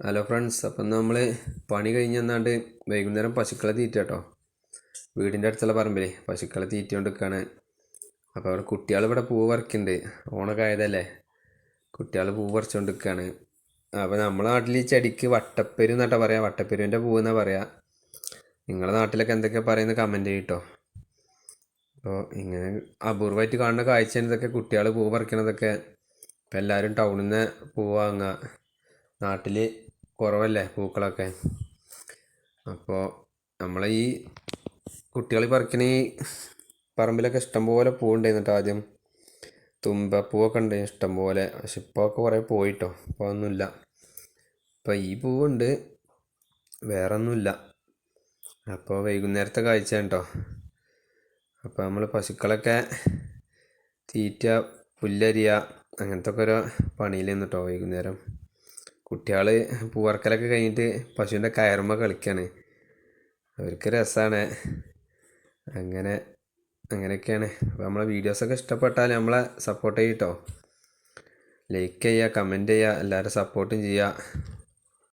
Hello friends, അപ്പം നമ്മൾ പണി കഴിഞ്ഞ് വന്നാണ്ട് വൈകുന്നേരം പശുക്കളെ തീറ്റ കേട്ടോ. വീടിൻ്റെ അടുത്തുള്ള പറമ്പിൽ പശുക്കളെ തീറ്റ കൊണ്ട് നിൽക്കുകയാണ്. അപ്പോൾ അവിടെ കുട്ടികൾ ഇവിടെ പൂവ് പറിക്കുന്നുണ്ട്. ഓണൊക്കെ ആയതല്ലേ, കുട്ടികൾ പൂവ് പറിച്ചുകൊണ്ട് നിൽക്കുകയാണ്. അപ്പോൾ നമ്മളെ നാട്ടിൽ ഈ ചെടിക്ക് വട്ടപ്പേര് എന്നാട്ടാ പറയാം, വട്ടപ്പേരുവിൻ്റെ പൂവ് എന്നാ പറയാം. നിങ്ങളുടെ നാട്ടിലൊക്കെ എന്തൊക്കെയാണ് പറയുന്നത് കമൻറ്റ് ചെയ്യട്ടോ. അപ്പോൾ ഇങ്ങനെ അപൂർവമായിട്ട് കാണുന്ന കാഴ്ചയാണ് ഇതൊക്കെ, കുട്ടികൾ പൂവ് പറിക്കണതൊക്കെ. ഇപ്പം എല്ലാവരും ടൗണിൽ നിന്ന് പൂവ് വാങ്ങുക, നാട്ടിൽ കുറവല്ലേ പൂക്കളൊക്കെ. അപ്പോൾ നമ്മളെ ഈ കുട്ടികൾ പറിക്കണ ഈ പറമ്പിലൊക്കെ ഇഷ്ടംപോലെ പൂവുണ്ടായിരുന്നു ആദ്യം. തുമ്പപ്പൂവൊക്കെ ഉണ്ട് ഇഷ്ടംപോലെ, പക്ഷെ ഇപ്പോൾ ഒക്കെ കുറേ പോയിട്ടോ, ഇപ്പോൾ ഒന്നുമില്ല. ഇപ്പോൾ ഈ പൂവുണ്ട്, വേറെ ഒന്നുമില്ല. അപ്പോൾ വൈകുന്നേരത്തെ കാഴ്ച കേട്ടോ. അപ്പോൾ നമ്മൾ പശുക്കളൊക്കെ തീറ്റ, പുല്ലരിയ, അങ്ങനത്തെ ഒക്കെ ഓരോ പണിയിൽ നിന്നിട്ടോ വൈകുന്നേരം. കുട്ടികൾ പൂവർക്കലൊക്കെ കഴിഞ്ഞിട്ട് പശുവിൻ്റെ കയറുമ്പോൾ കളിക്കുകയാണ്. അവർക്ക് രസമാണ്. അങ്ങനെയൊക്കെയാണ്. അപ്പോൾ നമ്മളെ വീഡിയോസൊക്കെ ഇഷ്ടപ്പെട്ടാൽ നമ്മളെ സപ്പോർട്ട് ചെയ്യട്ടോ. ലൈക്ക് ചെയ്യുക, കമൻറ്റ് ചെയ്യുക, എല്ലാവരും സപ്പോർട്ടും ചെയ്യുക.